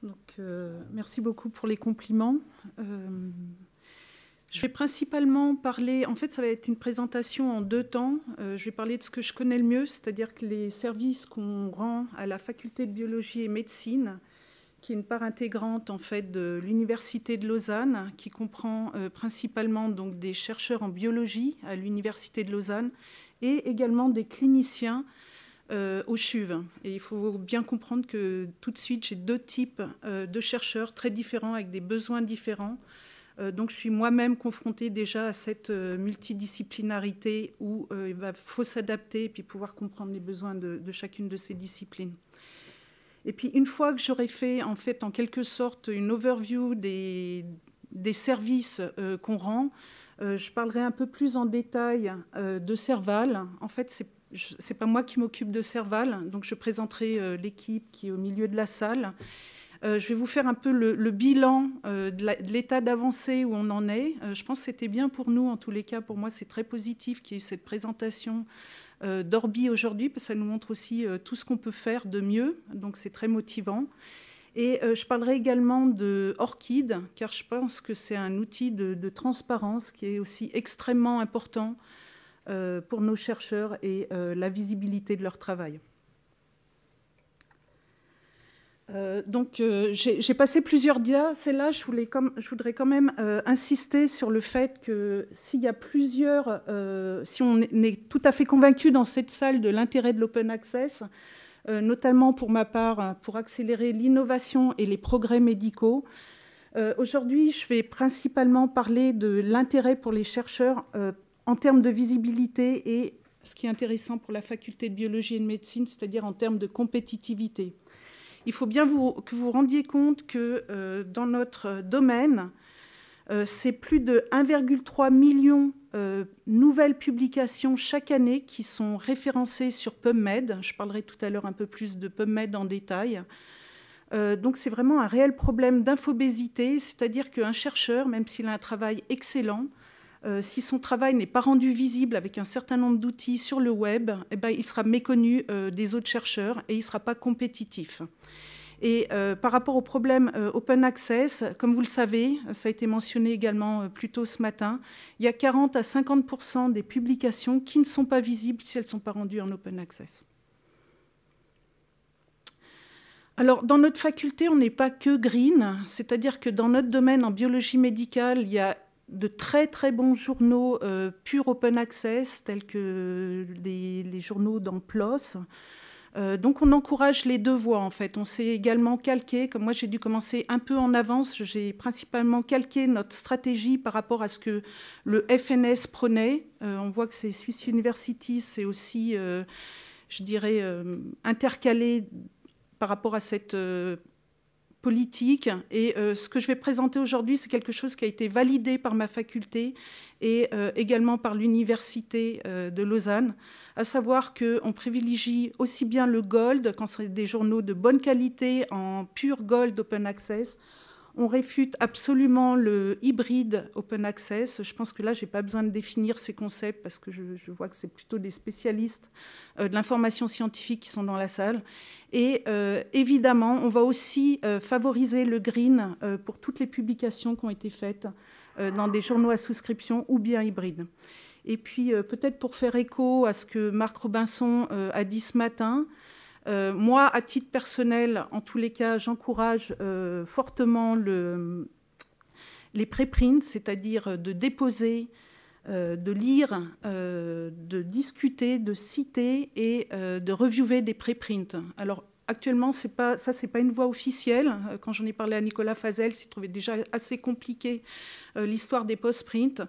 Donc, merci beaucoup pour les compliments. Je vais principalement parler, en fait, ça va être une présentation en 2 temps. Je vais parler de ce que je connais le mieux, c'est-à-dire que les services qu'on rend à la faculté de biologie et médecine, qui est une part intégrante en fait de l'Université de Lausanne, qui comprend principalement donc, des chercheurs en biologie à l'Université de Lausanne et également des cliniciens au CHUV. Et il faut bien comprendre que tout de suite, j'ai 2 types de chercheurs très différents avec des besoins différents. Donc je suis moi-même confrontée déjà à cette multidisciplinarité où il faut s'adapter et puis pouvoir comprendre les besoins de chacune de ces disciplines. Et puis une fois que j'aurai fait en fait en quelque sorte une overview des services qu'on rend, je parlerai un peu plus en détail de Serval. En fait, c'est pas moi qui m'occupe de Serval, donc je présenterai l'équipe qui est au milieu de la salle. Je vais vous faire un peu le bilan de l'état d'avancée où on en est. Je pense que c'était bien pour nous, en tous les cas, pour moi, c'est très positif qu'il y ait eu cette présentation d'Orbi aujourd'hui, parce que ça nous montre aussi tout ce qu'on peut faire de mieux, donc c'est très motivant. Et je parlerai également de Orchid, car je pense que c'est un outil de transparence qui est aussi extrêmement important pour nos chercheurs et la visibilité de leur travail. Donc, j'ai passé plusieurs dias. Celle-là, je voudrais quand même insister sur le fait que s'il y a plusieurs... si on est tout à fait convaincu dans cette salle de l'intérêt de l'open access, notamment pour ma part, pour accélérer l'innovation et les progrès médicaux, aujourd'hui, je vais principalement parler de l'intérêt pour les chercheurs en termes de visibilité et ce qui est intéressant pour la faculté de biologie et de médecine, c'est-à-dire en termes de compétitivité. Il faut bien que vous rendiez compte que dans notre domaine, c'est plus de 1,3 million nouvelles publications chaque année qui sont référencées sur PubMed. Je parlerai tout à l'heure un peu plus de PubMed en détail. Donc c'est vraiment un réel problème d'infobésité, c'est-à-dire qu'un chercheur, même s'il a un travail excellent, si son travail n'est pas rendu visible avec un certain nombre d'outils sur le web, eh ben, il sera méconnu des autres chercheurs et il ne sera pas compétitif. Et par rapport au problème open access, comme vous le savez, ça a été mentionné également plus tôt ce matin, il y a 40 à 50% des publications qui ne sont pas visibles si elles ne sont pas rendues en open access. Alors, dans notre faculté, on n'est pas que green, c'est-à-dire que dans notre domaine en biologie médicale, il y a de très très bons journaux pure open access, tels que les journaux dans PLOS. Donc on encourage les 2 voies en fait. On s'est également calqué, comme moi j'ai dû commencer un peu en avance, j'ai principalement calqué notre stratégie par rapport à ce que le FNS prenait. On voit que c'est Swiss University, c'est aussi, je dirais, intercalé par rapport à cette politique. Et ce que je vais présenter aujourd'hui, c'est quelque chose qui a été validé par ma faculté et également par l'Université de Lausanne, à savoir qu'on privilégie aussi bien le gold, quand c'est des journaux de bonne qualité, en pur gold open access. On réfute absolument le hybride open access. Je pense que là, je n'ai pas besoin de définir ces concepts parce que je vois que c'est plutôt des spécialistes de l'information scientifique qui sont dans la salle. Et évidemment, on va aussi favoriser le green pour toutes les publications qui ont été faites dans des journaux à souscription ou bien hybrides. Et puis, peut-être pour faire écho à ce que Marc Robinson a dit ce matin, moi, à titre personnel, en tous les cas, j'encourage fortement les préprints, c'est-à-dire de déposer, de lire, de discuter, de citer et de reviewer des préprints. Alors, actuellement, c'est pas une voie officielle. Quand j'en ai parlé à Nicolas Fazel, il trouvait déjà assez compliqué l'histoire des post-prints.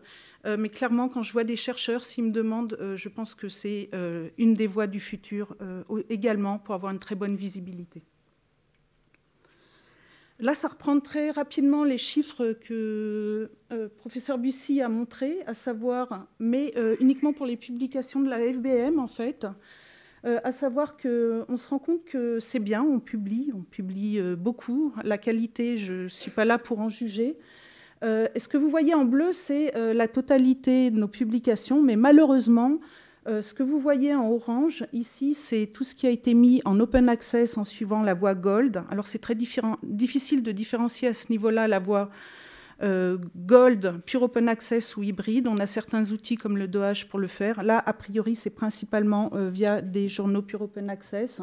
Mais clairement, quand je vois des chercheurs, s'ils me demandent, je pense que c'est une des voies du futur également pour avoir une très bonne visibilité. Là, ça reprend très rapidement les chiffres que professeur Bussy a montrés, à savoir, mais uniquement pour les publications de la FBM, en fait, à savoir qu'on se rend compte que c'est bien, on publie beaucoup. La qualité, je ne suis pas là pour en juger. Ce que vous voyez en bleu, c'est la totalité de nos publications, mais malheureusement, Ce que vous voyez en orange, ici, c'est tout ce qui a été mis en open access en suivant la voie Gold. Alors, c'est très difficile de différencier à ce niveau-là la voie Gold, pure open access ou hybride. On a certains outils comme le DOH pour le faire. Là, a priori, c'est principalement via des journaux pure open access.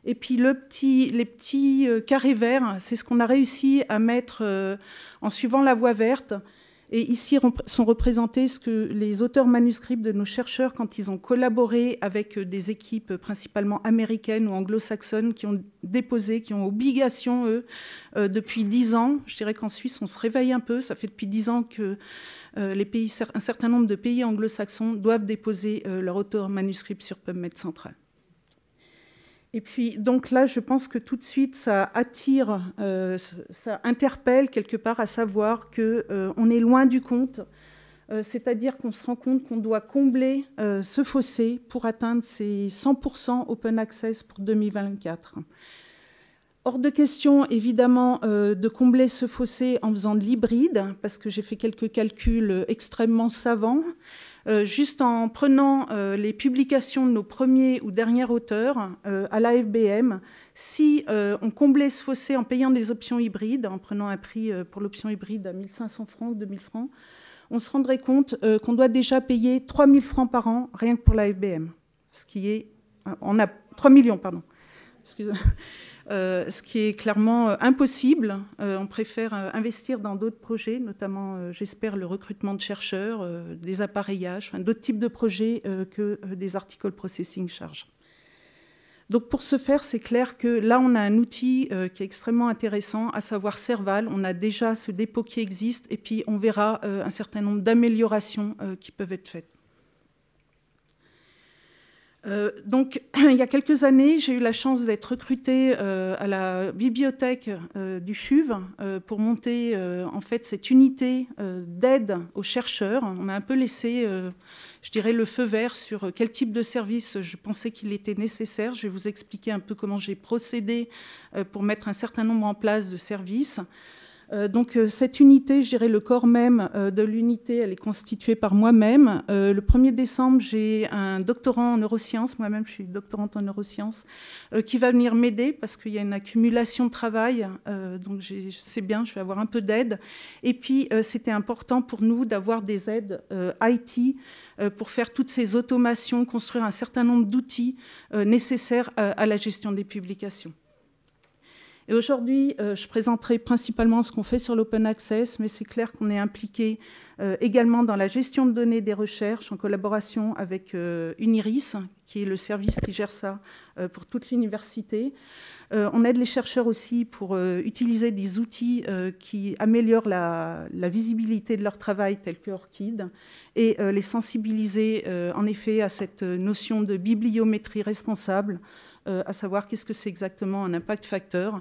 Et puis, les petits carrés verts, c'est ce qu'on a réussi à mettre en suivant la voie verte. Et ici sont représentés ce que les auteurs manuscrits de nos chercheurs, quand ils ont collaboré avec des équipes principalement américaines ou anglo-saxonnes, qui ont déposé, qui ont obligation, eux, depuis 10 ans. Je dirais qu'en Suisse, on se réveille un peu. Ça fait depuis 10 ans que un certain nombre de pays anglo-saxons doivent déposer leur auteur manuscrit sur PubMed Central. Et puis, donc là, je pense que tout de suite, ça attire, ça interpelle quelque part à savoir qu'on est loin du compte, c'est-à-dire qu'on se rend compte qu'on doit combler ce fossé pour atteindre ces 100% open access pour 2024. Hors de question, évidemment, de combler ce fossé en faisant de l'hybride, parce que j'ai fait quelques calculs extrêmement savants. Juste en prenant les publications de nos premiers ou derniers auteurs à l'AFBM, si on comblait ce fossé en payant des options hybrides, en prenant un prix pour l'option hybride à 1 500 francs ou 2 000 francs, on se rendrait compte qu'on doit déjà payer 3 000 francs par an rien que pour l'AFBM. Ce qui est... On a 3 millions, pardon. Excusez-moi. Ce qui est clairement impossible. On préfère investir dans d'autres projets, notamment, j'espère, le recrutement de chercheurs, des appareillages, enfin, d'autres types de projets que des article processing charge. Donc pour ce faire, c'est clair que là, on a un outil qui est extrêmement intéressant, à savoir Serval. On a déjà ce dépôt qui existe et puis on verra un certain nombre d'améliorations qui peuvent être faites. Donc, il y a quelques années, j'ai eu la chance d'être recrutée à la bibliothèque du CHUV pour monter en fait cette unité d'aide aux chercheurs. On a un peu laissé, je dirais, le feu vert sur quel type de service je pensais qu'il était nécessaire. Je vais vous expliquer un peu comment j'ai procédé pour mettre un certain nombre en place de services. Donc cette unité, je dirais le corps même de l'unité, elle est constituée par moi-même. Le 1er décembre, j'ai un doctorant en neurosciences, moi-même je suis doctorante en neurosciences, qui va venir m'aider parce qu'il y a une accumulation de travail, donc c'est bien, je vais avoir un peu d'aide. Et puis c'était important pour nous d'avoir des aides IT pour faire toutes ces automations, construire un certain nombre d'outils nécessaires à la gestion des publications. Et aujourd'hui, je présenterai principalement ce qu'on fait sur l'open access, mais c'est clair qu'on est impliqué également dans la gestion de données des recherches en collaboration avec Uniris, qui est le service qui gère ça pour toute l'université. On aide les chercheurs aussi pour utiliser des outils qui améliorent la visibilité de leur travail, tels que ORCID, et les sensibiliser en effet à cette notion de bibliométrie responsable, à savoir qu'est-ce que c'est exactement un impact factor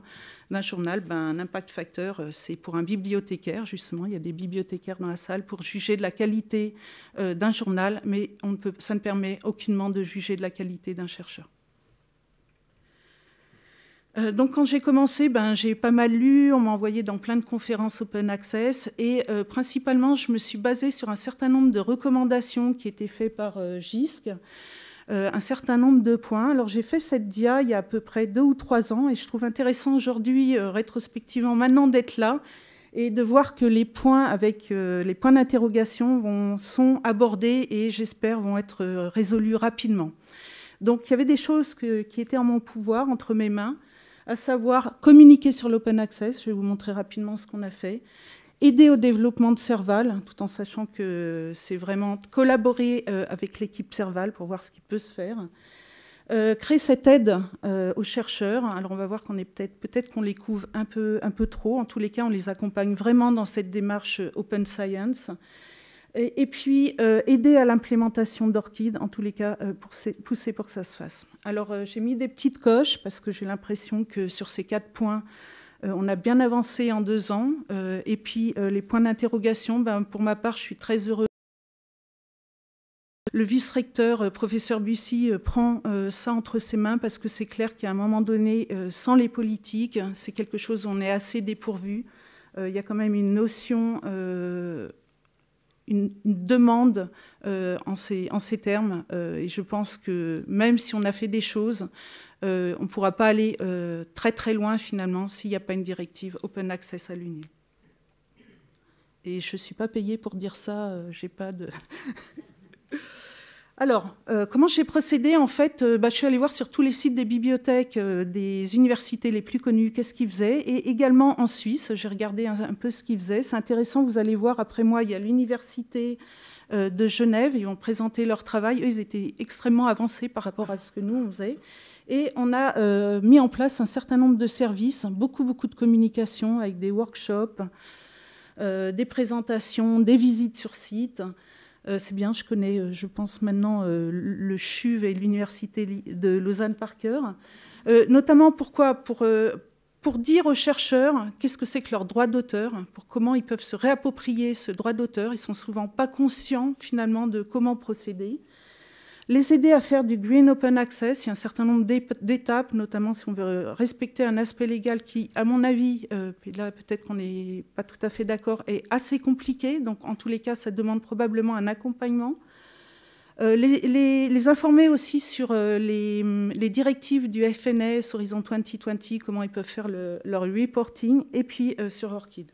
d'un journal. Un impact factor, c'est pour un bibliothécaire, justement, il y a des bibliothécaires dans la salle pour juger de la qualité d'un journal, mais ça ne permet aucunement de juger de la qualité d'un chercheur. Donc quand j'ai commencé, j'ai pas mal lu, on m'a envoyé dans plein de conférences open access et principalement je me suis basée sur un certain nombre de recommandations qui étaient faites par JISC, un certain nombre de points. Alors j'ai fait cette dia il y a à peu près 2 ou 3 ans et je trouve intéressant aujourd'hui, rétrospectivement, maintenant d'être là et de voir que les points avec les points d'interrogation sont abordés et j'espère vont être résolus rapidement. Donc il y avait des choses qui étaient en mon pouvoir, entre mes mains, à savoir communiquer sur l'open access, je vais vous montrer rapidement ce qu'on a fait, aider au développement de Serval, tout en sachant que c'est vraiment collaborer avec l'équipe Serval pour voir ce qui peut se faire, créer cette aide aux chercheurs. Alors on va voir qu'on est peut-être qu'on les couvre un peu trop, en tous les cas on les accompagne vraiment dans cette démarche open science, et puis aider à l'implémentation d'ORCID, en tous les cas, pousser pour que ça se fasse. Alors, j'ai mis des petites coches, parce que j'ai l'impression que sur ces 4 points, on a bien avancé en 2 ans. Et puis, les points d'interrogation, pour ma part, je suis très heureuse. Le vice-recteur, professeur Bussy, prend ça entre ses mains, parce que c'est clair qu'à un moment donné, sans les politiques, c'est quelque chose où on est assez dépourvu. Il y a quand même une notion demande en ces termes. Et je pense que même si on a fait des choses, on ne pourra pas aller très très loin finalement s'il n'y a pas une directive Open Access à l'Union. Et je ne suis pas payée pour dire ça, j'ai pas de... Alors, comment j'ai procédé? En fait, je suis allée voir sur tous les sites des bibliothèques des universités les plus connues, qu'est-ce qu'ils faisaient. Et également en Suisse, j'ai regardé un peu ce qu'ils faisaient. C'est intéressant, vous allez voir, après moi, il y a l'université de Genève. Ils ont présenté leur travail. Eux, ils étaient extrêmement avancés par rapport à ce que nous, on faisait. Et on a mis en place un certain nombre de services, beaucoup de communication avec des workshops, des présentations, des visites sur site. C'est bien, je connais, je pense maintenant, le CHUV et l'université de Lausanne par cœur. Notamment, pourquoi? Pour dire aux chercheurs qu'est-ce que c'est que leur droit d'auteur, pour comment ils peuvent se réapproprier ce droit d'auteur. Ils ne sont souvent pas conscients, finalement, de comment procéder. Les aider à faire du Green Open Access. Il y a un certain nombre d'étapes, notamment si on veut respecter un aspect légal qui, à mon avis, là peut-être qu'on n'est pas tout à fait d'accord, est assez compliqué. Donc en tous les cas, ça demande probablement un accompagnement. Les informer aussi sur les directives du FNS, Horizon 2020, comment ils peuvent faire leur reporting, et puis sur ORCID.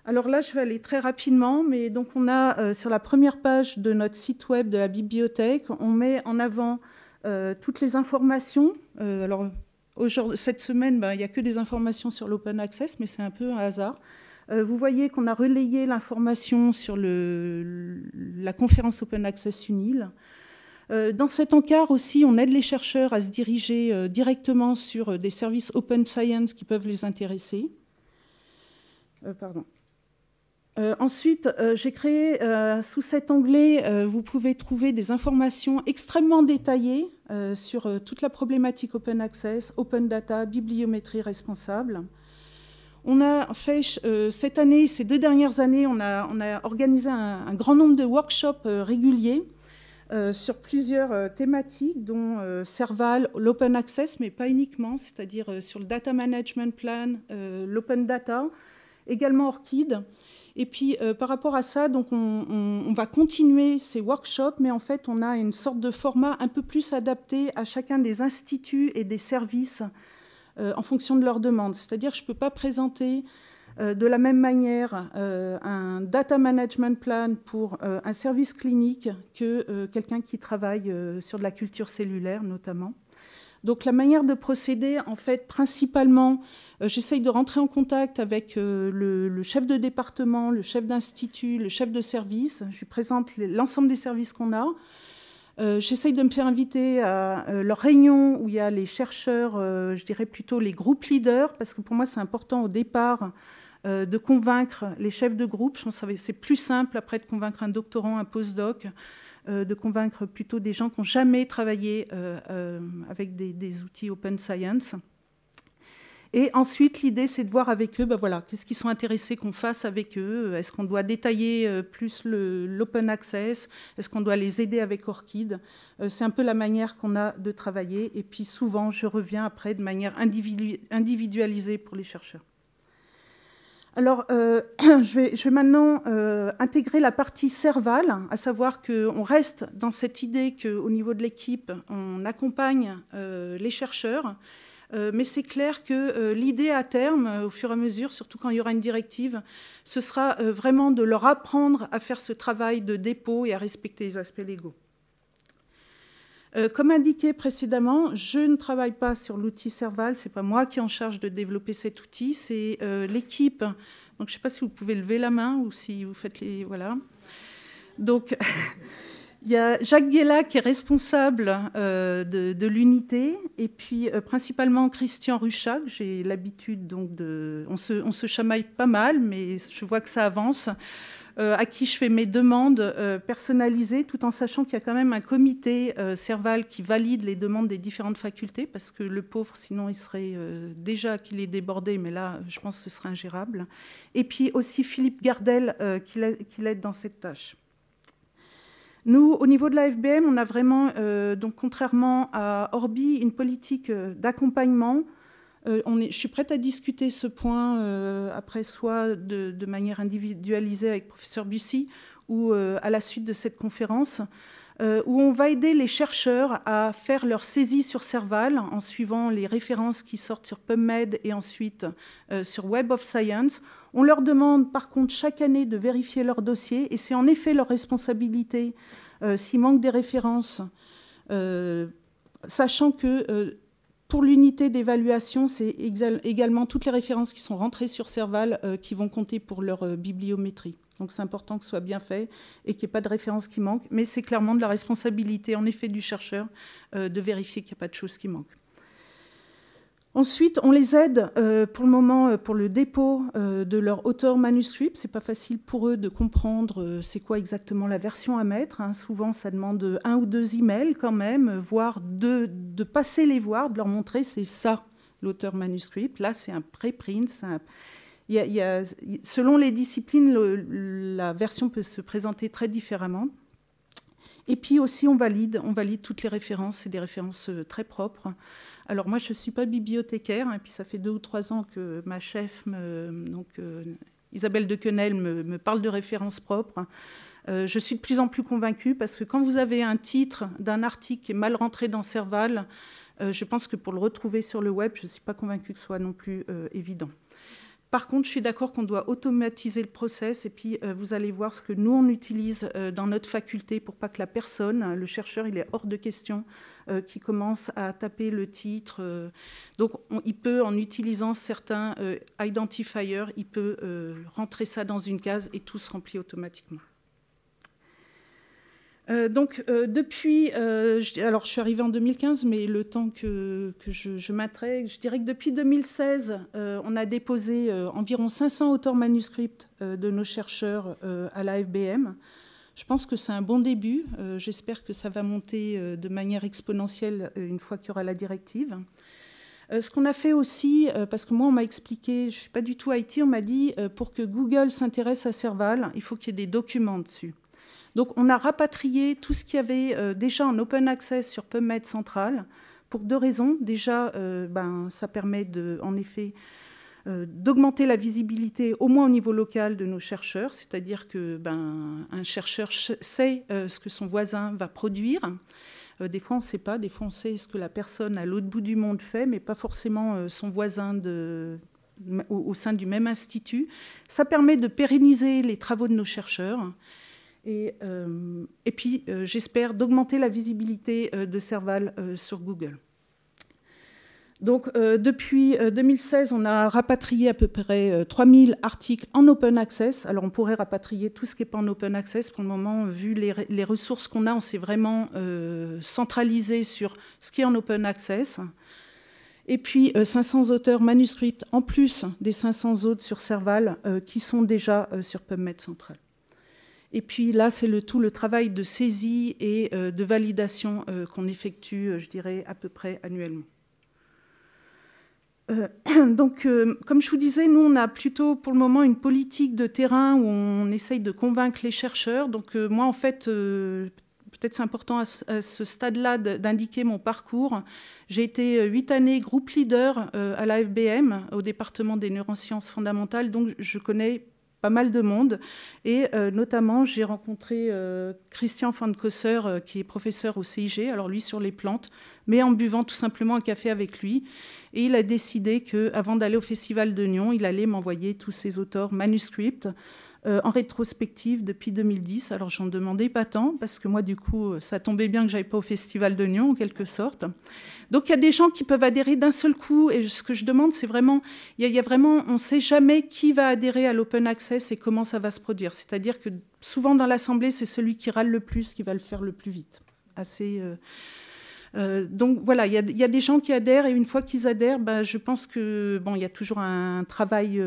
Alors là, je vais aller très rapidement, mais donc on a sur la première page de notre site web de la bibliothèque, on met en avant toutes les informations. Alors cette semaine, il n'y a que des informations sur l'open access, mais c'est un peu un hasard. Vous voyez qu'on a relayé l'information sur la conférence Open Access UNIL. Dans cet encart aussi, on aide les chercheurs à se diriger directement sur des services Open Science qui peuvent les intéresser. Ensuite, j'ai créé, sous cet onglet, vous pouvez trouver des informations extrêmement détaillées sur toute la problématique Open Access, Open Data, bibliométrie responsable. On a fait, cette année, ces 2 dernières années, on a organisé un grand nombre de workshops réguliers sur plusieurs thématiques, dont Serval, l'Open Access, mais pas uniquement, c'est-à-dire sur le Data Management Plan, l'Open Data, également ORCID. Et puis, par rapport à ça, donc on va continuer ces workshops, mais en fait, on a une sorte de format un peu plus adapté à chacun des instituts et des services en fonction de leurs demandes. C'est-à-dire que je ne peux pas présenter de la même manière un data management plan pour un service clinique que quelqu'un qui travaille sur de la culture cellulaire, notamment. Donc la manière de procéder, en fait, principalement, j'essaye de rentrer en contact avec le chef de département, le chef d'institut, le chef de service. Je lui présente l'ensemble des services qu'on a. J'essaye de me faire inviter à leur réunion où il y a les chercheurs, je dirais plutôt les groupes leaders, parce que pour moi, c'est important au départ de convaincre les chefs de groupe. Je pense que c'est plus simple après de convaincre un doctorant, un postdoc, de convaincre plutôt des gens qui n'ont jamais travaillé avec des outils Open Science. Et ensuite, l'idée, c'est de voir avec eux, voilà, qu'est-ce qu'ils sont intéressés qu'on fasse avec eux. Est-ce qu'on doit détailler plus l'open access? Est-ce qu'on doit les aider avec ORCID? C'est un peu la manière qu'on a de travailler. Et puis souvent, je reviens après de manière individualisée pour les chercheurs. Alors, je vais maintenant intégrer la partie Serval, à savoir qu'on reste dans cette idée qu'au niveau de l'équipe, on accompagne les chercheurs. Mais c'est clair que l'idée à terme, au fur et à mesure, surtout quand il y aura une directive, ce sera vraiment de leur apprendre à faire ce travail de dépôt et à respecter les aspects légaux. Comme indiqué précédemment, je ne travaille pas sur l'outil Serval, ce n'est pas moi qui est en charge de développer cet outil, c'est l'équipe. Donc je ne sais pas si vous pouvez lever la main ou si vous faites les... Voilà. Donc... Il y a Jacques Guéla qui est responsable de l'unité et puis principalement Christian Ruchat. J'ai l'habitude donc de... On se chamaille pas mal, mais je vois que ça avance, à qui je fais mes demandes personnalisées tout en sachant qu'il y a quand même un comité Serval qui valide les demandes des différentes facultés parce que le pauvre, sinon il serait déjà qu'il est débordé, mais là je pense que ce serait ingérable. Et puis aussi Philippe Gardel qui l'aide dans cette tâche. Nous, au niveau de la FBM, on a vraiment, donc contrairement à Orbi, une politique d'accompagnement Je suis prête à discuter ce point après, soit de manière individualisée avec le professeur Bussy ou à la suite de cette conférence, où on va aider les chercheurs à faire leur saisie sur Serval en suivant les références qui sortent sur PubMed et ensuite sur Web of Science. On leur demande par contre chaque année de vérifier leur dossier et c'est en effet leur responsabilité s'il manque des références, sachant que pour l'unité d'évaluation, c'est également toutes les références qui sont rentrées sur Serval qui vont compter pour leur bibliométrie. Donc c'est important que ce soit bien fait et qu'il n'y ait pas de références qui manquent. Mais c'est clairement de la responsabilité, en effet, du chercheur de vérifier qu'il n'y a pas de choses qui manquent. Ensuite, on les aide pour le moment pour le dépôt de leur auteur manuscrit. Ce n'est pas facile pour eux de comprendre c'est quoi exactement la version à mettre. Hein. Souvent, ça demande 1 ou 2 emails quand même, voire de passer les voir, de leur montrer c'est ça l'auteur manuscrit. Là, c'est un préprint. Selon les disciplines, la version peut se présenter très différemment. Et puis aussi, on valide toutes les références. C'est des références très propres. Alors moi, je ne suis pas bibliothécaire, et puis ça fait 2 ou 3 ans que ma chef, Isabelle de Quenel, me parle de références propres. Je suis de plus en plus convaincue, parce que quand vous avez un titre d'un article qui est mal rentré dans Serval, je pense que pour le retrouver sur le web, je ne suis pas convaincue que ce soit non plus évident. Par contre, je suis d'accord qu'on doit automatiser le process et puis vous allez voir ce que nous, on utilise dans notre faculté pour pas que la personne, le chercheur, il est hors de question qui commence à taper le titre. Donc, il peut, en utilisant certains identifiers, il peut rentrer ça dans une case et tout se remplit automatiquement. Depuis, alors je suis arrivée en 2015, mais le temps que je m'intègre, je dirais que depuis 2016, on a déposé environ 500 auteurs manuscrits de nos chercheurs à la FBM. Je pense que c'est un bon début. J'espère que ça va monter de manière exponentielle une fois qu'il y aura la directive. Ce qu'on a fait aussi, parce que moi, on m'a expliqué, je ne suis pas du tout IT, on m'a dit, pour que Google s'intéresse à Serval, il faut qu'il y ait des documents dessus. Donc, on a rapatrié tout ce qu'il y avait déjà en open access sur PubMed Central pour 2 raisons. Déjà, ça permet en effet d'augmenter la visibilité au moins au niveau local de nos chercheurs, c'est-à-dire que un chercheur sait ce que son voisin va produire. Des fois, on ne sait pas. Des fois, on sait ce que la personne à l'autre bout du monde fait, mais pas forcément son voisin au sein du même institut. Ça permet de pérenniser les travaux de nos chercheurs. Et puis, j'espère d'augmenter la visibilité de Serval sur Google. Donc, depuis 2016, on a rapatrié à peu près 3000 articles en open access. Alors, on pourrait rapatrier tout ce qui n'est pas en open access. Pour le moment, vu les ressources qu'on a, on s'est vraiment centralisé sur ce qui est en open access. Et puis, 500 auteurs manuscrits, en plus des 500 autres sur Serval, qui sont déjà sur PubMed Central. Et puis là, c'est tout le travail de saisie et de validation qu'on effectue, je dirais, à peu près annuellement. Donc, comme je vous disais, nous, on a plutôt pour le moment une politique de terrain où on essaye de convaincre les chercheurs. Donc, moi, en fait, peut-être c'est important à ce stade-là d'indiquer mon parcours. J'ai été 8 années groupe leader à la FBM, au département des neurosciences fondamentales. Donc, je connais pas mal de monde. Et notamment, j'ai rencontré Christian van Kosser, qui est professeur au CIG, alors lui sur les plantes, mais en buvant tout simplement un café avec lui. Et il a décidé qu'avant d'aller au Festival de Nyon, il allait m'envoyer tous ses auteurs manuscrits en rétrospective depuis 2010. Alors, j'en demandais pas tant, parce que moi, du coup, ça tombait bien que je n'aille pas au Festival de Nyon, en quelque sorte. Donc, il y a des gens qui peuvent adhérer d'un seul coup. Et ce que je demande, c'est vraiment... Il y a vraiment... On ne sait jamais qui va adhérer à l'open access et comment ça va se produire. C'est-à-dire que souvent, dans l'Assemblée, c'est celui qui râle le plus qui va le faire le plus vite. Assez... donc voilà, il y a des gens qui adhèrent et une fois qu'ils adhèrent, je pense que il y a toujours un travail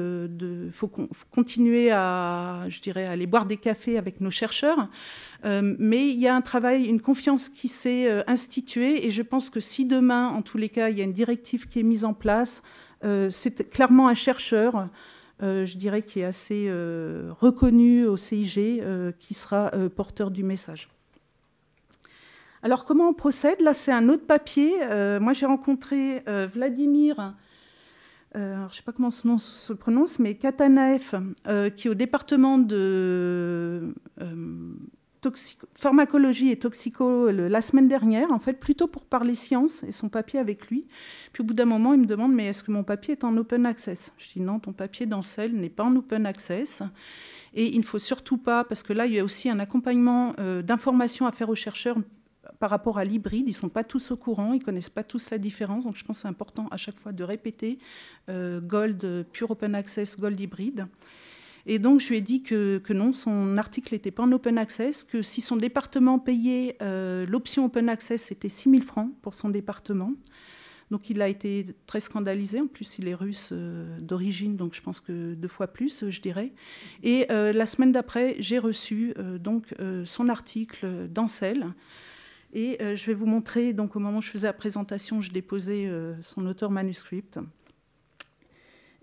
faut continuer à, je dirais, aller boire des cafés avec nos chercheurs, mais il y a un travail, une confiance qui s'est instituée et je pense que si demain, en tous les cas, il y a une directive qui est mise en place, c'est clairement un chercheur. Je dirais qui est assez reconnu au CIG, qui sera porteur du message. Alors, comment on procède? Là, c'est un autre papier. Moi, j'ai rencontré Vladimir je ne sais pas comment ce nom se prononce, mais Katanaef, qui est au département de pharmacologie et toxico la semaine dernière, en fait, plutôt pour parler science et son papier avec lui. Puis au bout d'un moment, il me demande, mais est-ce que mon papier est en open access? Je dis non, ton papier d'Ancel n'est pas en open access. Et il ne faut surtout pas, parce que là, il y a aussi un accompagnement d'informations à faire aux chercheurs par rapport à l'hybride. Ils ne sont pas tous au courant, ils ne connaissent pas tous la différence. Donc je pense que c'est important à chaque fois de répéter Gold, Pure Open Access, Gold hybride. Et donc je lui ai dit que non, son article n'était pas en open access, que si son département payait l'option open access, c'était 6 000 francs pour son département. Donc il a été très scandalisé. En plus, il est russe d'origine, donc je pense que 2 fois plus, je dirais. Et la semaine d'après, j'ai reçu donc son article d'Ancel. Et je vais vous montrer, donc au moment où je faisais la présentation, je déposais son auteur manuscript.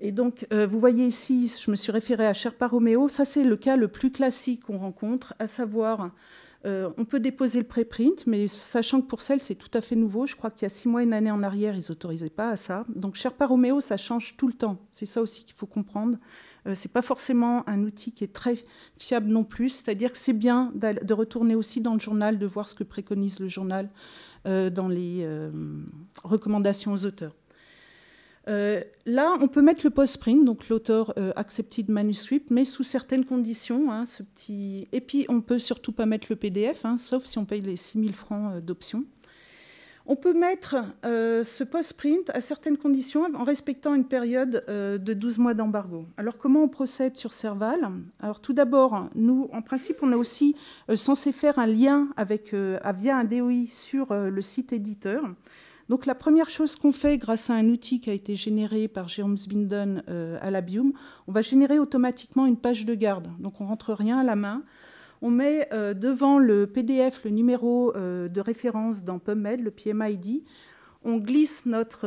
Et donc, vous voyez ici, je me suis référée à Sherpa Romeo. Ça, c'est le cas le plus classique qu'on rencontre, à savoir, on peut déposer le préprint, mais sachant que pour celle, c'est tout à fait nouveau. Je crois qu'il y a 6 mois, une année en arrière, ils n'autorisaient pas à ça. Donc, Sherpa Romeo, ça change tout le temps. C'est ça aussi qu'il faut comprendre. Ce n'est pas forcément un outil qui est très fiable non plus. C'est-à-dire que c'est bien de retourner aussi dans le journal, de voir ce que préconise le journal dans les recommandations aux auteurs. Là, on peut mettre le post-print, donc l'auteur accepted manuscript, mais sous certaines conditions. Hein, et puis, on ne peut surtout pas mettre le PDF, hein, sauf si on paye les 6 000 francs d'option. On peut mettre ce post-print à certaines conditions en respectant une période de 12 mois d'embargo. Alors, comment on procède sur Serval? Alors, tout d'abord, nous, en principe, on est aussi censé faire un lien via un DOI sur le site éditeur. Donc, la première chose qu'on fait grâce à un outil qui a été généré par Jérôme Sbinden à l'Abium, on va générer automatiquement une page de garde. Donc, on ne rentre rien à la main. On met devant le PDF le numéro de référence dans PubMed, le PMID. On glisse notre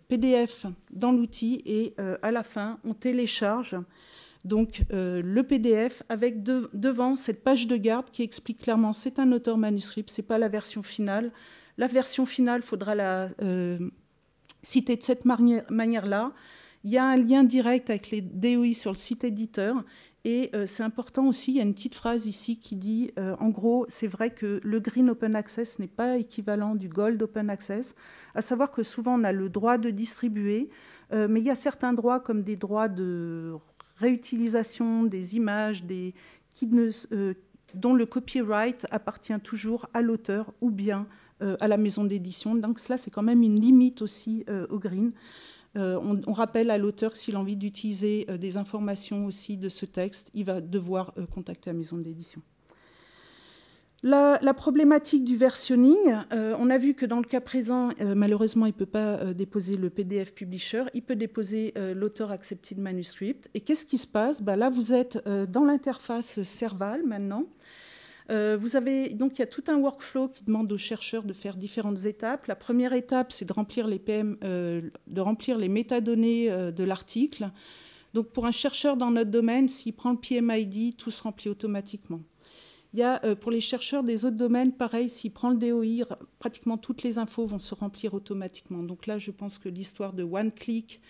PDF dans l'outil et à la fin, on télécharge donc, le PDF avec devant cette page de garde qui explique clairement c'est un auteur manuscrit, ce n'est pas la version finale. La version finale, il faudra la citer de cette manière-là. Il y a un lien direct avec les DOI sur le site éditeur. Et c'est important aussi, il y a une petite phrase ici qui dit, en gros, c'est vrai que le Green Open Access n'est pas équivalent du Gold Open Access, à savoir que souvent on a le droit de distribuer, mais il y a certains droits comme des droits de réutilisation des images, dont le copyright appartient toujours à l'auteur ou bien à la maison d'édition. Donc cela, c'est quand même une limite aussi au Green. On rappelle à l'auteur que s'il a envie d'utiliser des informations aussi de ce texte, il va devoir contacter la maison d'édition. La problématique du versionning, on a vu que dans le cas présent, malheureusement, il ne peut pas déposer le PDF publisher, il peut déposer l'auteur accepted manuscript. Et qu'est-ce qui se passe? Là, vous êtes dans l'interface Serval maintenant. Vous avez, donc, il y a tout un workflow qui demande aux chercheurs de faire différentes étapes. La première étape, c'est de remplir les métadonnées de l'article. Donc, pour un chercheur dans notre domaine, s'il prend le PMID, tout se remplit automatiquement. Il y a, pour les chercheurs des autres domaines, pareil, s'il prend le DOI, pratiquement toutes les infos vont se remplir automatiquement. Donc là, je pense que l'histoire de one-click,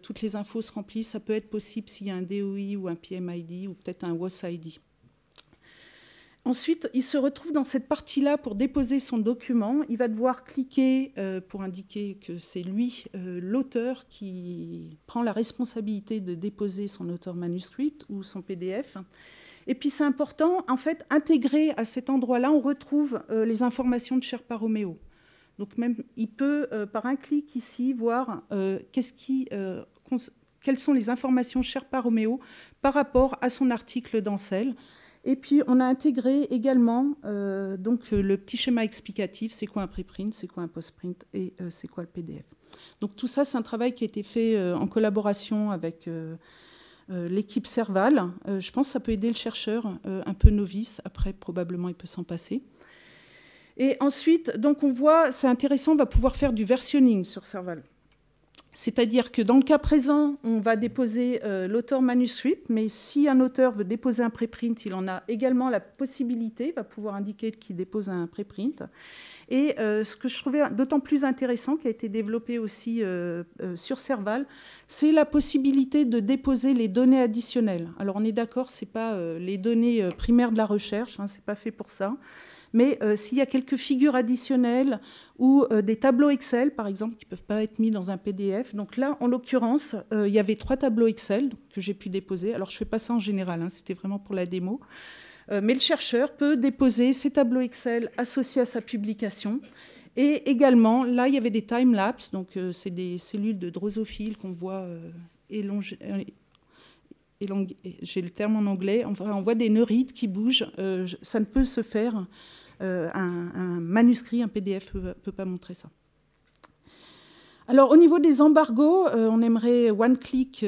toutes les infos se remplissent, ça peut être possible s'il y a un DOI ou un PMID ou peut-être un WOS-ID. Ensuite, il se retrouve dans cette partie-là pour déposer son document. Il va devoir cliquer pour indiquer que c'est lui, l'auteur, qui prend la responsabilité de déposer son auteur manuscrit ou son PDF. Et puis, c'est important, en fait, intégré à cet endroit-là, on retrouve les informations de Sherpa Romeo. Donc, même, il peut, par un clic ici, voir quelles sont les informations Sherpa Romeo par rapport à son article d'Ancel. Et puis, on a intégré également donc, le petit schéma explicatif, c'est quoi un preprint, c'est quoi un postprint et c'est quoi le PDF. Donc, tout ça, c'est un travail qui a été fait en collaboration avec l'équipe Serval. Je pense que ça peut aider le chercheur un peu novice. Après, probablement, il peut s'en passer. Et ensuite, donc, on voit, c'est intéressant, on va pouvoir faire du versionning sur Serval. C'est-à-dire que dans le cas présent, on va déposer l'auteur manuscrit, mais si un auteur veut déposer un préprint, il en a également la possibilité, il va pouvoir indiquer qu'il dépose un préprint. Et ce que je trouvais d'autant plus intéressant, qui a été développé aussi sur Serval, c'est la possibilité de déposer les données additionnelles. Alors on est d'accord, ce n'est pas les données primaires de la recherche, hein, ce n'est pas fait pour ça. Mais s'il y a quelques figures additionnelles ou des tableaux Excel, par exemple, qui ne peuvent pas être mis dans un PDF. Donc là, en l'occurrence, il y avait 3 tableaux Excel que j'ai pu déposer. Alors je ne fais pas ça en général, hein, c'était vraiment pour la démo. Mais le chercheur peut déposer ces tableaux Excel associés à sa publication. Et également, là, il y avait des time-lapse, donc c'est des cellules de drosophile qu'on voit élongées. J'ai le terme en anglais. Enfin, on voit des neurites qui bougent. Ça ne peut se faire. Un manuscrit, un PDF ne peut pas montrer ça. Alors, au niveau des embargos, on aimerait one-click,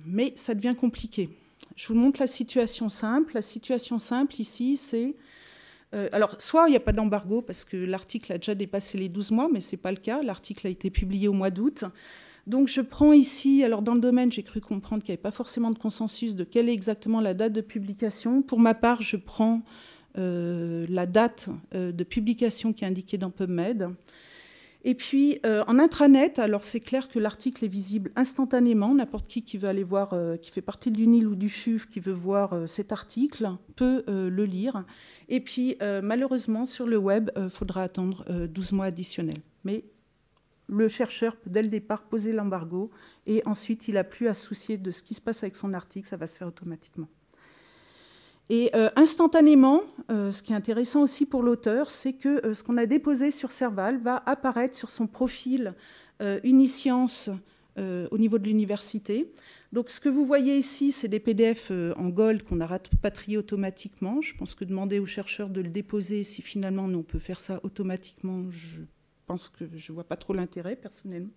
mais ça devient compliqué. Je vous montre la situation simple. La situation simple, ici, c'est... alors, soit il n'y a pas d'embargo parce que l'article a déjà dépassé les 12 mois, mais ce n'est pas le cas. L'article a été publié au mois d'août. Donc, je prends ici... Alors, dans le domaine, j'ai cru comprendre qu'il n'y avait pas forcément de consensus de quelle est exactement la date de publication. Pour ma part, je prends la date de publication qui est indiquée dans PubMed. Et puis, en intranet, alors c'est clair que l'article est visible instantanément. N'importe qui veut aller voir, qui fait partie de l'UNIL ou du CHUV, qui veut voir cet article, peut le lire. Et puis, malheureusement, sur le web, il faudra attendre 12 mois additionnels. Mais le chercheur peut, dès le départ, poser l'embargo. Et ensuite, il n'a plus à se soucier de ce qui se passe avec son article. Ça va se faire automatiquement. Et instantanément, ce qui est intéressant aussi pour l'auteur, c'est que ce qu'on a déposé sur Serval va apparaître sur son profil Uniscience au niveau de l'université. Donc ce que vous voyez ici, c'est des PDF en Gold qu'on a rapatriés automatiquement. Je pense que demander aux chercheurs de le déposer, si finalement on peut faire ça automatiquement, je pense que je ne vois pas trop l'intérêt personnellement.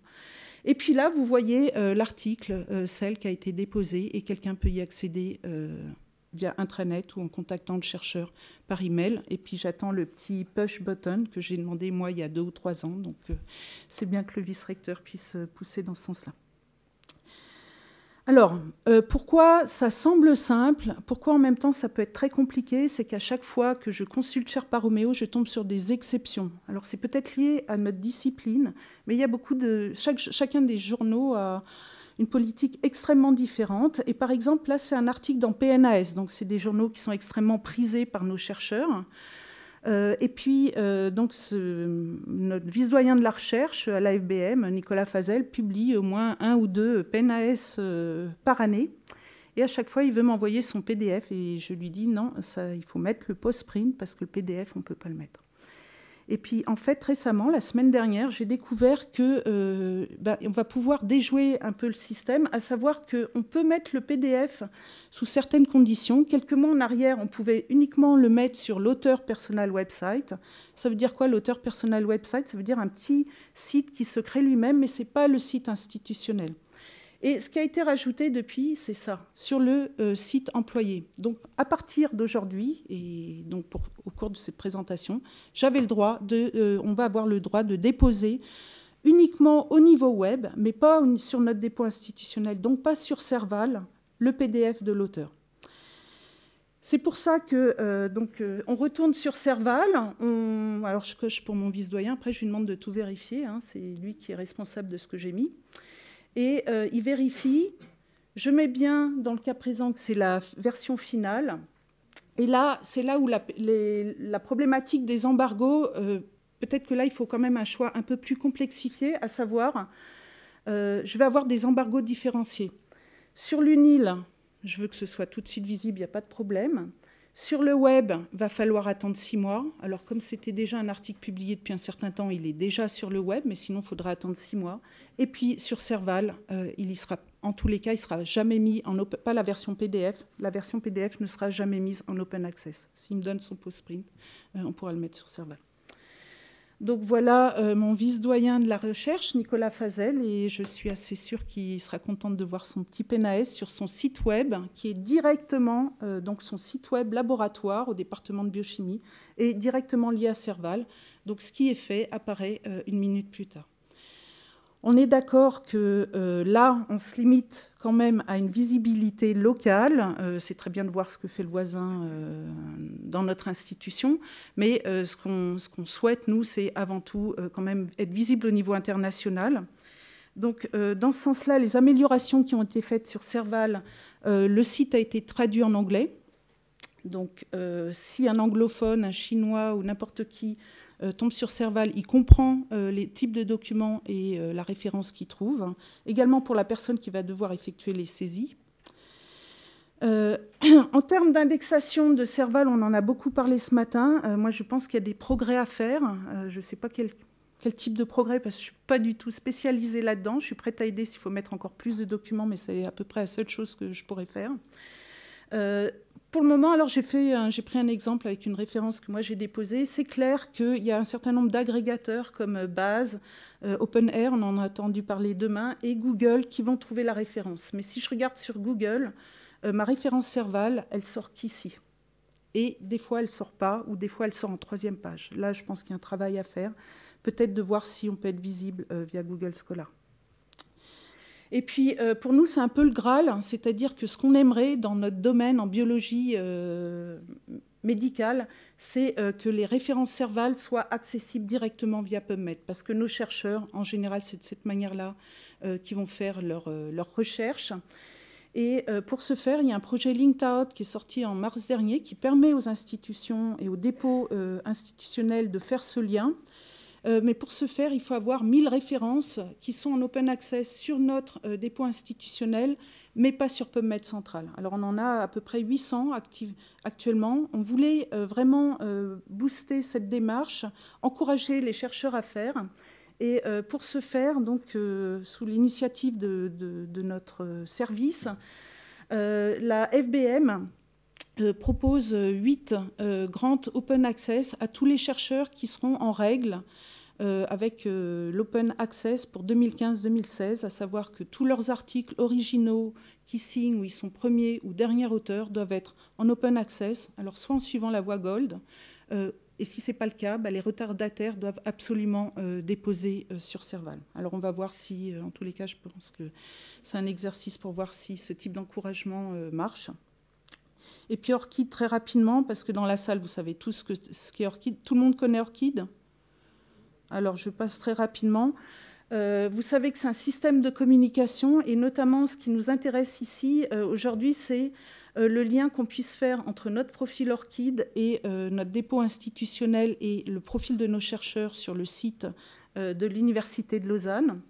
Et puis là, vous voyez l'article, celle qui a été déposée, et quelqu'un peut y accéder via intranet ou en contactant le chercheur par email. Et puis j'attends le petit push button que j'ai demandé moi il y a 2 ou 3 ans. Donc c'est bien que le vice-recteur puisse pousser dans ce sens-là. Alors, pourquoi ça semble simple? Pourquoi en même temps ça peut être très compliqué? C'est qu'à chaque fois que je consulte Sherpa Romeo, je tombe sur des exceptions. Alors c'est peut-être lié à notre discipline, mais il y a beaucoup de... Chacun des journaux a une politique extrêmement différente. Et par exemple, là, c'est un article dans PNAS. Donc, c'est des journaux qui sont extrêmement prisés par nos chercheurs. Et puis, donc, notre vice-doyen de la recherche à l'AFBM, Nicolas Fazel, publie au moins 1 ou 2 PNAS par année. Et à chaque fois, il veut m'envoyer son PDF. Et je lui dis, non, ça, il faut mettre le post-print parce que le PDF, on ne peut pas le mettre. Et puis, en fait, récemment, la semaine dernière, j'ai découvert qu'on va pouvoir déjouer un peu le système, à savoir qu'on peut mettre le PDF sous certaines conditions. Quelques mois en arrière, on pouvait uniquement le mettre sur l'auteur personal website. Ça veut dire quoi, l'auteur personal website? Ça veut dire un petit site qui se crée lui-même, mais ce n'est pas le site institutionnel. Et ce qui a été rajouté depuis, c'est ça, sur le site employé. Donc, à partir d'aujourd'hui, et donc au cours de cette présentation, j'avais le droit on va avoir le droit de déposer uniquement au niveau web, mais pas sur notre dépôt institutionnel, donc pas sur Serval, le PDF de l'auteur. C'est pour ça que on retourne sur Serval. Alors, je coche pour mon vice-doyen. Après, je lui demande de tout vérifier. Hein, c'est lui qui est responsable de ce que j'ai mis. Et il vérifie. Je mets bien, dans le cas présent, que c'est la version finale. Et là, c'est là où la problématique des embargos, peut-être que là, il faut quand même un choix un peu plus complexifié, à savoir, je vais avoir des embargos différenciés. Sur l'UNIL, je veux que ce soit tout de suite visible, il n'y a pas de problème. Sur le web, il va falloir attendre 6 mois. Alors, comme c'était déjà un article publié depuis un certain temps, il est déjà sur le web, mais sinon, il faudra attendre 6 mois. Et puis, sur Serval, il y sera, en tous les cas, il ne sera jamais mis en open, pas la version PDF. La version PDF ne sera jamais mise en open access. S'il me donne son post-print, on pourra le mettre sur Serval. Donc voilà mon vice-doyen de la recherche, Nicolas Fazel, et je suis assez sûre qu'il sera content de voir son petit PNAS sur son site web, qui est directement, donc son site web laboratoire au département de biochimie, est directement lié à Serval. Donc ce qui est fait apparaît 1 minute plus tard. On est d'accord que là, on se limite quand même à une visibilité locale. C'est très bien de voir ce que fait le voisin dans notre institution, mais ce qu'on souhaite, nous, c'est avant tout quand même être visible au niveau international. Donc, dans ce sens-là, les améliorations qui ont été faites sur Serval, le site a été traduit en anglais. Donc, si un anglophone, un chinois ou n'importe qui tombe sur Serval, il comprend les types de documents et la référence qu'il trouve. Également pour la personne qui va devoir effectuer les saisies. En termes d'indexation de Serval, on en a beaucoup parlé ce matin. Moi, je pense qu'il y a des progrès à faire. Je ne sais pas quel type de progrès, parce que je ne suis pas du tout spécialisée là-dedans. Je suis prête à aider s'il faut mettre encore plus de documents, mais c'est à peu près la seule chose que je pourrais faire. Pour le moment, alors j'ai pris un exemple avec une référence que moi j'ai déposée. C'est clair qu'il y a un certain nombre d'agrégateurs comme Base, OpenAir, on en a entendu parler demain, et Google qui vont trouver la référence. Mais si je regarde sur Google, ma référence Serval, elle sort qu'ici. Et des fois, elle ne sort pas, ou des fois, elle sort en 3e page. Là, je pense qu'il y a un travail à faire. Peut-être de voir si on peut être visible via Google Scholar. Et puis, pour nous, c'est un peu le Graal, c'est-à-dire que ce qu'on aimerait dans notre domaine en biologie médicale, c'est que les références Serval soient accessibles directement via PubMed, parce que nos chercheurs, en général, c'est de cette manière-là qu'ils vont faire leur recherche. Et pour ce faire, il y a un projet LinkTout qui est sorti en mars dernier, qui permet aux institutions et aux dépôts institutionnels de faire ce lien. Mais pour ce faire, il faut avoir 1000 références qui sont en open access sur notre dépôt institutionnel, mais pas sur PubMed central. Alors on en a à peu près 800 actuellement. On voulait vraiment booster cette démarche, encourager les chercheurs à faire. Et pour ce faire, donc, sous l'initiative de notre service, la FBM propose 8 grants open access à tous les chercheurs qui seront en règle avec l'open access pour 2015-2016, à savoir que tous leurs articles originaux qui signent, où ils sont premiers ou derniers auteurs, doivent être en open access, alors soit en suivant la voie Gold, et si ce n'est pas le cas, les retardataires doivent absolument déposer sur Serval. Alors on va voir si, en tous les cas, je pense que c'est un exercice pour voir si ce type d'encouragement marche. Et puis ORCID, très rapidement, parce que dans la salle, vous savez tous ce qu'est ORCID. Tout le monde connaît ORCID? Alors, je passe très rapidement. Vous savez que c'est un système de communication, et notamment, ce qui nous intéresse ici, aujourd'hui, c'est le lien qu'on puisse faire entre notre profil ORCID et notre dépôt institutionnel et le profil de nos chercheurs sur le site de l'Université de Lausanne.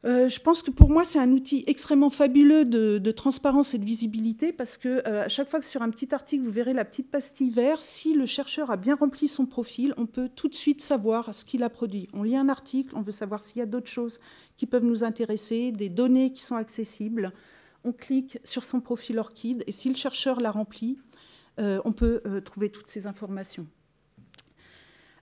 Je pense que pour moi, c'est un outil extrêmement fabuleux de transparence et de visibilité, parce que à chaque fois que sur un petit article, vous verrez la petite pastille verte, si le chercheur a bien rempli son profil, on peut tout de suite savoir ce qu'il a produit. On lit un article, on veut savoir s'il y a d'autres choses qui peuvent nous intéresser, des données qui sont accessibles. On clique sur son profil ORCID, et si le chercheur l'a rempli, on peut trouver toutes ces informations.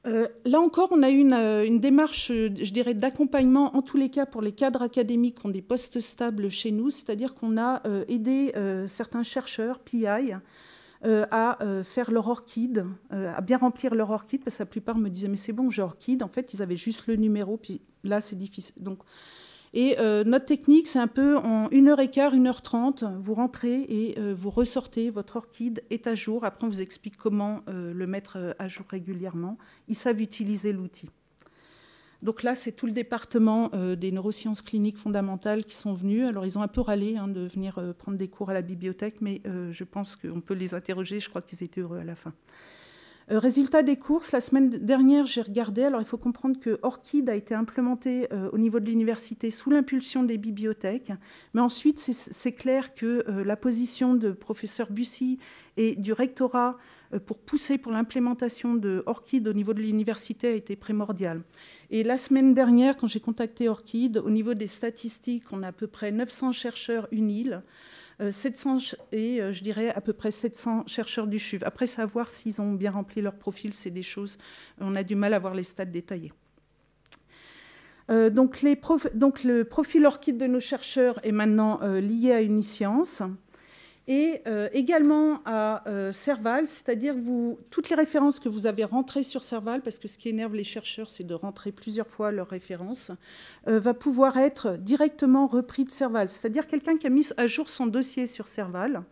Là encore, on a eu une démarche, je dirais, d'accompagnement, en tous les cas pour les cadres académiques qui ont des postes stables chez nous, c'est-à-dire qu'on a aidé certains chercheurs, PI, à faire leur ORCID, à bien remplir leur ORCID, parce que la plupart me disaient « mais c'est bon, j'ai ORCID ». En fait, ils avaient juste le numéro, puis là, c'est difficile. Donc, et notre technique, c'est un peu en 1h15, 1h30, vous rentrez et vous ressortez, votre ORCID est à jour. Après, on vous explique comment le mettre à jour régulièrement. Ils savent utiliser l'outil. Donc là, c'est tout le département des neurosciences cliniques fondamentales qui sont venus. Alors, ils ont un peu râlé de venir prendre des cours à la bibliothèque, mais je pense qu'on peut les interroger. Je crois qu'ils étaient heureux à la fin. Résultat des courses, la semaine dernière, j'ai regardé. Alors, il faut comprendre que ORCID a été implémenté au niveau de l'université sous l'impulsion des bibliothèques. Mais ensuite, c'est clair que la position de professeur Bussy et du rectorat pour pousser pour l'implémentation de ORCID au niveau de l'université a été primordiale. Et la semaine dernière, quand j'ai contacté ORCID, au niveau des statistiques, on a à peu près 900 chercheurs UNIL, 700 et je dirais à peu près 700 chercheurs du CHUV. Après, savoir s'ils ont bien rempli leur profil, c'est des choses, on a du mal à voir les stats détaillés. Donc le profil ORCID de nos chercheurs est maintenant lié à une science. Et également à Serval, c'est-à-dire toutes les références que vous avez rentrées sur Serval, parce que ce qui énerve les chercheurs, c'est de rentrer plusieurs fois leurs références, va pouvoir être directement repris de Serval. C'est-à-dire quelqu'un qui a mis à jour son dossier sur Serval,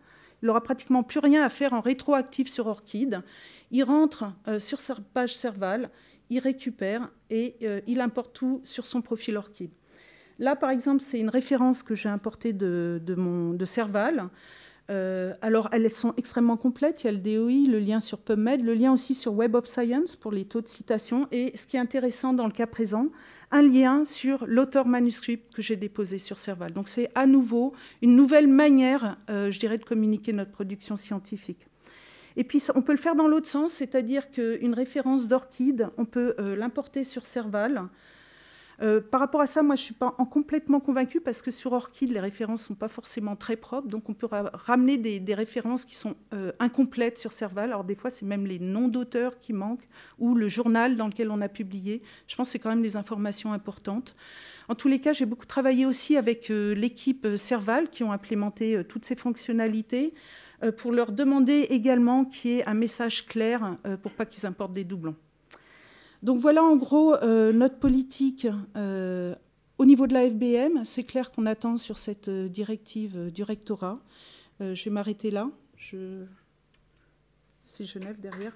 il n'aura pratiquement plus rien à faire en rétroactif sur ORCID. Il rentre sur sa page Serval, il récupère et il importe tout sur son profil ORCID. Là, par exemple, c'est une référence que j'ai importée de Serval. Alors, elles sont extrêmement complètes. Il y a le DOI, le lien sur PubMed, le lien aussi sur Web of Science pour les taux de citation. Et ce qui est intéressant dans le cas présent, un lien sur l'auteur manuscrit que j'ai déposé sur Serval. Donc, c'est à nouveau une nouvelle manière, je dirais, de communiquer notre production scientifique. Et puis, on peut le faire dans l'autre sens, c'est-à-dire qu'une référence d'ORCID, on peut l'importer sur Serval. Par rapport à ça, moi, je ne suis pas complètement convaincue parce que sur ORCID, les références ne sont pas forcément très propres. Donc, on peut ramener des références qui sont incomplètes sur Serval. Alors, des fois, c'est même les noms d'auteurs qui manquent ou le journal dans lequel on a publié. Je pense que c'est quand même des informations importantes. En tous les cas, j'ai beaucoup travaillé aussi avec l'équipe Serval qui ont implémenté toutes ces fonctionnalités pour leur demander également qu'il y ait un message clair pour pas qu'ils importent des doublons. Donc voilà en gros notre politique au niveau de la FBM. C'est clair qu'on attend sur cette directive du rectorat. Je vais m'arrêter là. C'est Genève derrière.